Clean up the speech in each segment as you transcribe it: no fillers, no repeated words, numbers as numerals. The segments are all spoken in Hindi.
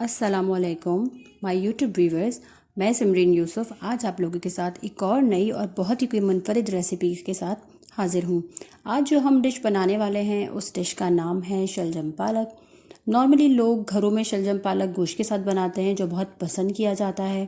अस्सलामुअलैकुम माय यूट्यूब व्यूवर्स। मैं सिमरीन यूसुफ आज आप लोगों के साथ एक और नई और बहुत ही कोई मुनफरिद रेसिपी के साथ हाजिर हूँ। आज जो हम डिश बनाने वाले हैं उस डिश का नाम है शलजम पालक। नॉर्मली लोग घरों में शलजम पालक गोश्त के साथ बनाते हैं जो बहुत पसंद किया जाता है,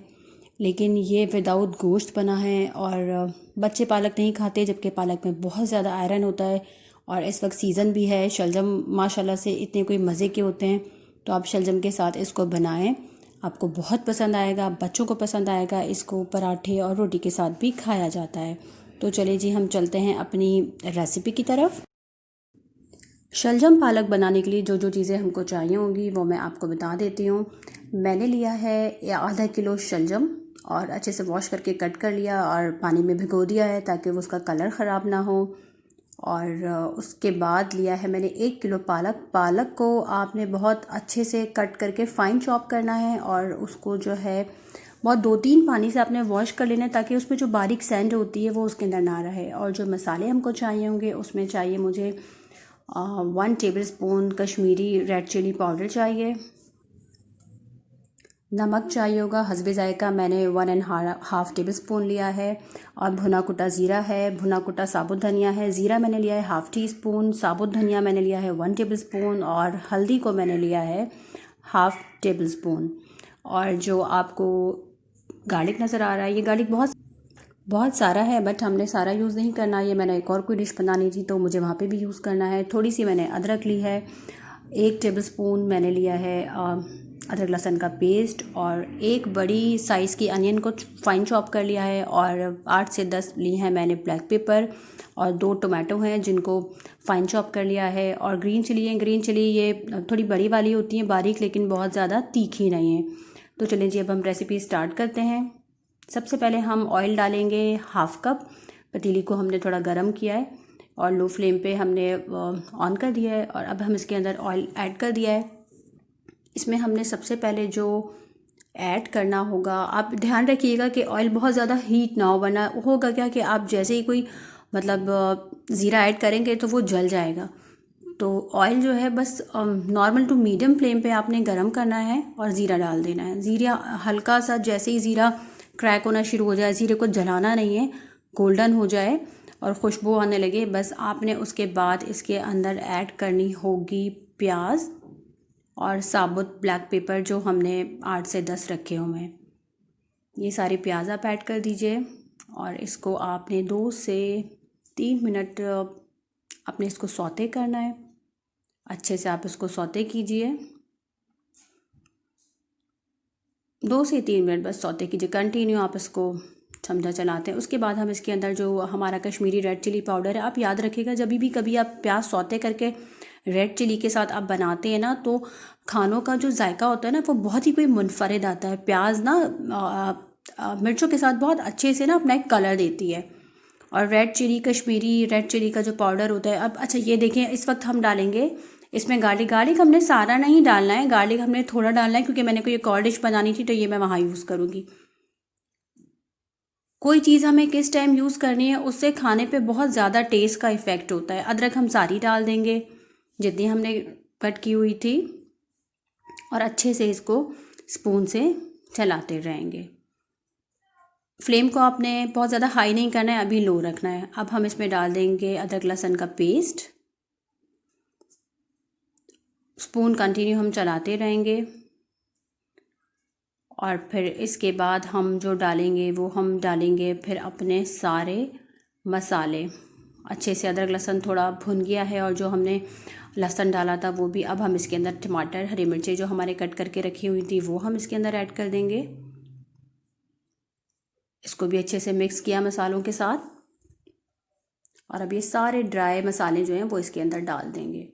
लेकिन ये विदाउट गोश्त बना है और बच्चे पालक नहीं खाते, जबकि पालक में बहुत ज़्यादा आयरन होता है और इस वक्त सीज़न भी है। शलजम माशाल्लाह से इतने कोई मज़े के होते हैं, तो आप शलजम के साथ इसको बनाएं, आपको बहुत पसंद आएगा, बच्चों को पसंद आएगा। इसको पराठे और रोटी के साथ भी खाया जाता है। तो चलिए जी, हम चलते हैं अपनी रेसिपी की तरफ। शलजम पालक बनाने के लिए जो जो चीज़ें हमको चाहिए होंगी वो मैं आपको बता देती हूँ। मैंने लिया है आधा किलो शलजम और अच्छे से वॉश करके कट कर लिया और पानी में भिगो दिया है ताकि वो उसका कलर ख़राब ना हो। और उसके बाद लिया है मैंने 1 किलो पालक। पालक को आपने बहुत अच्छे से कट करके फ़ाइन चॉप करना है और उसको जो है बहुत 2-3 पानी से आपने वॉश कर लेना है ताकि उसमें जो बारीक सैंड होती है वो उसके अंदर ना रहे। और जो मसाले हमको चाहिए होंगे उसमें चाहिए मुझे 1 tablespoon Kashmiri red chilli powder चाहिए, नमक चाहिए होगा हस्बे जायका, मैंने 1.5 टेबल स्पून लिया है। और भुना कुटा ज़ीरा है, भुना कुटा साबुत धनिया है। ज़ीरा मैंने लिया है हाफ़ टी स्पून, साबुत धनिया मैंने लिया है 1 टेबल स्पून और हल्दी को मैंने लिया है हाफ़ टेबल स्पून। और जो आपको गार्लिक नज़र आ रहा है, ये गार्लिक बहुत बहुत सारा है, बट हमने सारा यूज़ नहीं करना। ये मैंने एक और कोई डिश बनानी थी तो मुझे वहाँ पे भी यूज़ करना है। थोड़ी सी मैंने अदरक ली है, 1 टेबल स्पून मैंने लिया है अदरक लहसुन का पेस्ट, और एक बड़ी साइज़ की अनियन को फाइन चॉप कर लिया है, और 8 से 10 ली हैं मैंने ब्लैक पेपर, और 2 टोमेटो हैं जिनको फाइन चॉप कर लिया है। और ग्रीन चिली है, ग्रीन चिली ये थोड़ी बड़ी वाली होती हैं, बारीक, लेकिन बहुत ज़्यादा तीखी नहीं है। तो चलिए जी, अब हम रेसिपी स्टार्ट करते हैं। सबसे पहले हम ऑयल डालेंगे हाफ़ कप। पतीली को हमने थोड़ा गरम किया है और लो फ्लेम पे हमने ऑन कर दिया है, और अब हम इसके अंदर ऑयल ऐड कर दिया है। इसमें हमने सबसे पहले जो ऐड करना होगा, आप ध्यान रखिएगा कि ऑयल बहुत ज़्यादा हीट ना हो, वरना होगा क्या कि आप जैसे ही कोई ज़ीरा ऐड करेंगे तो वो जल जाएगा। तो ऑयल जो है बस नॉर्मल टू मीडियम फ्लेम पे आपने गरम करना है और ज़ीरा डाल देना है। ज़ीरा हल्का सा जैसे ही ज़ीरा क्रैक होना शुरू हो जाए, ज़ीरे को जलाना नहीं है, गोल्डन हो जाए और खुशबू आने लगे, बस आपने उसके बाद इसके अंदर ऐड करनी होगी प्याज और साबुत ब्लैक पेपर जो हमने 8 से 10 रखे हुए हैं। ये सारे प्याज आप ऐड कर दीजिए और इसको आपने 2 से 3 मिनट आपने इसको सौते करना है। अच्छे से आप इसको सौते कीजिए, 2 से 3 मिनट बस सौते कीजिए, कंटिन्यू आप इसको समझा चलाते हैं। उसके बाद हम इसके अंदर जो हमारा कश्मीरी रेड चिली पाउडर है, आप याद रखिएगा जब भी कभी आप प्याज सौते करके रेड चिली के साथ आप बनाते हैं ना, तो खानों का जो जायका होता है ना वो बहुत ही कोई मुनफरिद आता है। प्याज ना मिर्चों के साथ बहुत अच्छे से ना अपना एक कलर देती है। और red chilli, Kashmiri red chilli का जो पाउडर होता है, अब अच्छा ये देखें, इस वक्त हम डालेंगे इसमें गार्लिक हमने सारा नहीं डालना है, गार्लिक हमने थोड़ा डालना है क्योंकि मैंने कोई एक और डिश बनानी थी तो ये मैं वहाँ यूज़ करूँगी। कोई चीज़ हमें किस टाइम यूज़ करनी है उससे खाने पे बहुत ज़्यादा टेस्ट का इफ़ेक्ट होता है। अदरक हम सारी डाल देंगे जितनी हमने कट की हुई थी, और अच्छे से इसको स्पून से चलाते रहेंगे। फ्लेम को आपने बहुत ज़्यादा हाई नहीं करना है, अभी लो रखना है। अब हम इसमें डाल देंगे अदरक लहसुन का पेस्ट, स्पून कंटिन्यू हम चलाते रहेंगे। और फिर इसके बाद हम जो डालेंगे वो हम डालेंगे फिर अपने सारे मसाले। अच्छे से अदरक लहसुन थोड़ा भुन गया है और जो हमने लहसुन डाला था वो भी, अब हम इसके अंदर टमाटर, हरी मिर्चें जो हमारे कट करके रखी हुई थी वो हम इसके अंदर ऐड कर देंगे। इसको भी अच्छे से मिक्स किया मसालों के साथ, और अब ये सारे ड्राई मसाले जो हैं वो इसके अंदर डाल देंगे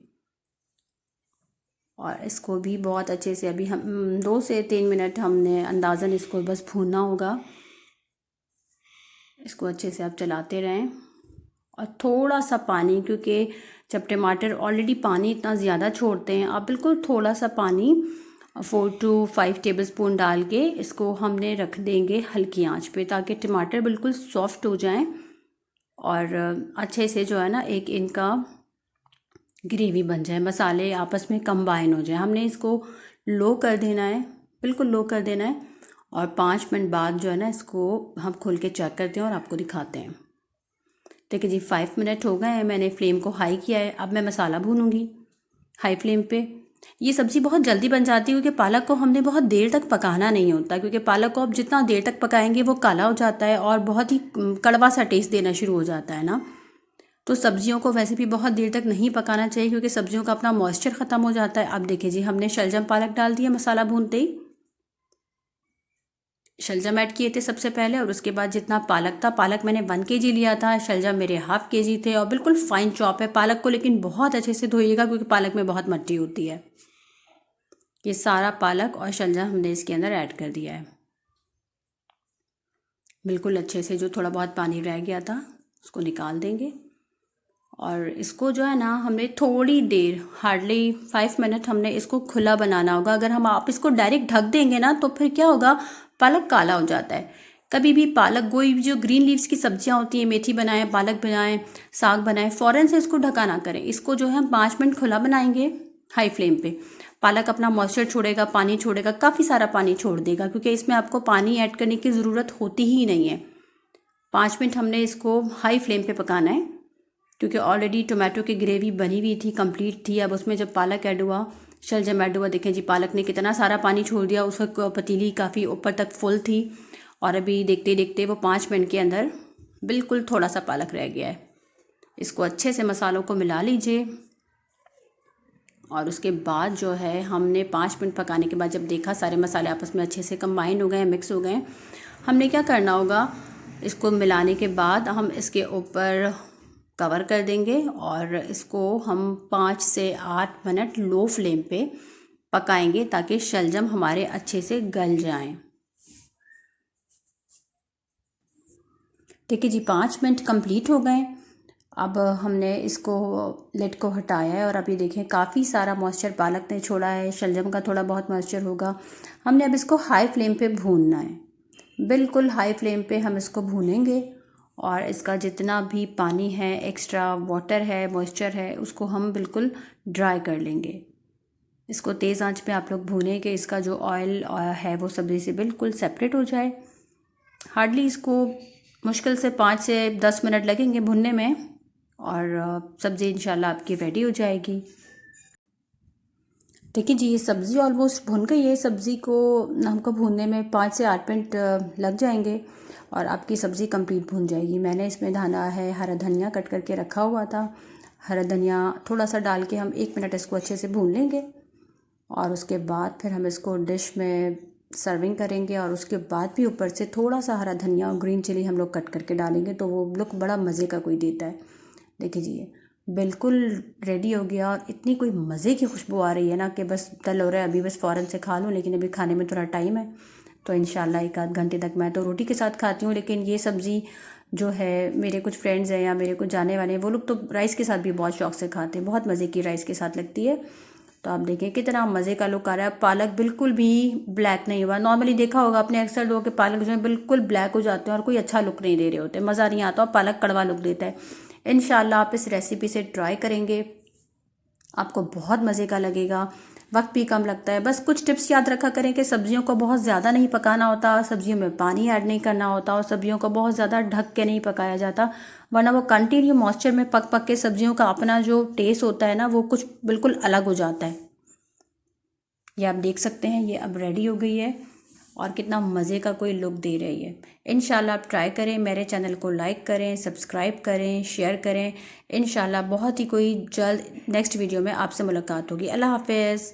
और इसको भी बहुत अच्छे से अभी हम 2 से 3 मिनट हमने अंदाज़न इसको बस भूनना होगा। इसको अच्छे से आप चलाते रहें और थोड़ा सा पानी, क्योंकि जब टमाटर ऑलरेडी पानी इतना ज़्यादा छोड़ते हैं, आप बिल्कुल थोड़ा सा पानी 4 to 5 टेबल स्पून डाल के इसको हमने रख देंगे हल्की आंच पे, ताकि टमाटर बिल्कुल सॉफ्ट हो जाएं और अच्छे से जो है ना एक इनका ग्रेवी बन जाए, मसाले आपस में कंबाइन हो जाए। हमने इसको लो कर देना है, बिल्कुल लो कर देना है। और 5 मिनट बाद जो है ना इसको हम खोल के चेक करते हैं और आपको दिखाते हैं। देखिए जी 5 मिनट हो गए हैं, मैंने फ्लेम को हाई किया है। अब मैं मसाला भूनूंगी हाई फ्लेम पे। ये सब्ज़ी बहुत जल्दी बन जाती है क्योंकि पालक को हमने बहुत देर तक पकाना नहीं होता, क्योंकि पालक को आप जितना देर तक पकाएंगे वो काला हो जाता है और बहुत ही कड़वा सा टेस्ट देना शुरू हो जाता है ना। तो सब्जियों को वैसे भी बहुत देर तक नहीं पकाना चाहिए क्योंकि सब्जियों का अपना मॉइस्चर ख़त्म हो जाता है। अब देखिए जी हमने शलजम पालक डाल दिया मसाला भूनते ही। शलजम ऐड किए थे सबसे पहले और उसके बाद जितना पालक था, पालक मैंने 1 kg लिया था, शलजम मेरे ½ kg थे और बिल्कुल फाइन चॉप है पालक को, लेकिन बहुत अच्छे से धोइएगा क्योंकि पालक में बहुत मट्टी होती है। ये सारा पालक और शलजम हमने इसके अंदर ऐड कर दिया है बिल्कुल अच्छे से। जो थोड़ा बहुत पानी रह गया था उसको निकाल देंगे और इसको जो है ना हमने थोड़ी देर हार्डली 5 मिनट हमने इसको खुला बनाना होगा। अगर हम आप इसको डायरेक्ट ढक देंगे ना तो फिर क्या होगा, पालक काला हो जाता है। कभी भी पालक कोई भी जो ग्रीन लीव्स की सब्जियां होती हैं, मेथी बनाएं, पालक बनाएं, साग बनाएं, फ़ौरन से इसको ढका ना करें। इसको जो है हम 5 मिनट खुला बनाएंगे हाई फ्लेम पे। पालक अपना मॉइस्चर छोड़ेगा, पानी छोड़ेगा, काफ़ी सारा पानी छोड़ देगा क्योंकि इसमें आपको पानी ऐड करने की ज़रूरत होती ही नहीं है। 5 मिनट हमने इसको हाई फ्लेम पे पकाना है क्योंकि ऑलरेडी टोमेटो की ग्रेवी बनी हुई थी, कंप्लीट थी। अब उसमें जब पालक ऐड हुआ, शलजम ऐड हुआ, देखें जी पालक ने कितना सारा पानी छोड़ दिया। उसका पतीली काफ़ी ऊपर तक फुल थी और अभी देखते देखते वो 5 मिनट के अंदर बिल्कुल थोड़ा सा पालक रह गया है। इसको अच्छे से मसालों को मिला लीजिए और उसके बाद जो है हमने 5 मिनट पकाने के बाद जब देखा सारे मसाले आपस में अच्छे से कंबाइन हो गए, मिक्स हो गए, हमने क्या करना होगा, इसको मिलाने के बाद हम इसके ऊपर कवर कर देंगे और इसको हम 5 से 8 मिनट लो फ्लेम पे पकाएंगे ताकि शलजम हमारे अच्छे से गल जाएं। ठीक है जी 5 मिनट कंप्लीट हो गए। अब हमने इसको लिड को हटाया है और अभी देखें काफ़ी सारा मॉइस्चर पालक ने छोड़ा है, शलजम का थोड़ा बहुत मॉइस्चर होगा। हमने अब इसको हाई फ्लेम पे भूनना है, बिल्कुल हाई फ्लेम पे हम इसको भूनेंगे और इसका जितना भी पानी है, एक्स्ट्रा वाटर है, मॉइस्चर है, उसको हम बिल्कुल ड्राई कर लेंगे। इसको तेज़ आंच पे आप लोग भूनें कि इसका जो ऑयल है वो सब्ज़ी से बिल्कुल सेपरेट हो जाए। हार्डली इसको मुश्किल से 5 से 10 मिनट लगेंगे भुनने में और सब्ज़ी इंशाल्लाह आपकी रेडी हो जाएगी। देखिए जी ये सब्ज़ी ऑलमोस्ट भुन गई है। सब्ज़ी को हमको भूनने में 5 से 8 मिनट लग जाएंगे और आपकी सब्ज़ी कंप्लीट भून जाएगी। मैंने इसमें डाला है हरा धनिया, कट करके रखा हुआ था। हरा धनिया थोड़ा सा डाल के हम 1 मिनट इसको अच्छे से भून लेंगे और उसके बाद फिर हम इसको डिश में सर्विंग करेंगे और उसके बाद भी ऊपर से थोड़ा सा हरा धनिया और ग्रीन चिली हम लोग कट करके डालेंगे तो वो लुक बड़ा मज़े का कोई देता है। देखिए जी ये बिल्कुल रेडी हो गया और इतनी कोई मज़े की खुशबू आ रही है ना कि बस दिल हो रहा है अभी बस फ़ौरन से खा लूँ, लेकिन अभी खाने में थोड़ा टाइम है तो इंशाल्लाह 1 आध घंटे तक। मैं तो रोटी के साथ खाती हूँ, लेकिन ये सब्ज़ी जो है मेरे कुछ फ्रेंड्स हैं या मेरे कुछ जाने वाले हैं वो लोग तो राइस के साथ भी बहुत शौक से खाते हैं, बहुत मज़े की राइस के साथ लगती है। तो आप देखें कितना मज़े का लुक आ रहा है। पालक बिल्कुल भी ब्लैक नहीं हुआ। नॉर्मली देखा होगा अपने अक्सर लोगों के पालक जो है बिल्कुल ब्लैक हो जाते हैं और कोई अच्छा लुक नहीं दे रहे होते, मज़ा नहीं आता और पालक कड़वा लुक देता है। इंशाल्लाह आप इस रेसिपी से ट्राई करेंगे, आपको बहुत मज़े का लगेगा, वक्त भी कम लगता है। बस कुछ टिप्स याद रखा करें कि सब्जियों को बहुत ज़्यादा नहीं पकाना होता, सब्जियों में पानी ऐड नहीं करना होता और सब्जियों को बहुत ज़्यादा ढक के नहीं पकाया जाता, वरना वो कंटिन्यू मॉइस्चर में पक पक के सब्जियों का अपना जो टेस्ट होता है ना वो कुछ बिल्कुल अलग हो जाता है। ये आप देख सकते हैं ये अब रेडी हो गई है और कितना मज़े का कोई लुक दे रही है। इंशाल्लाह आप ट्राई करें, मेरे चैनल को लाइक करें, सब्सक्राइब करें, शेयर करें। इंशाल्लाह बहुत ही कोई जल्द नेक्स्ट वीडियो में आपसे मुलाकात होगी। अल्लाह हाफ़िज़।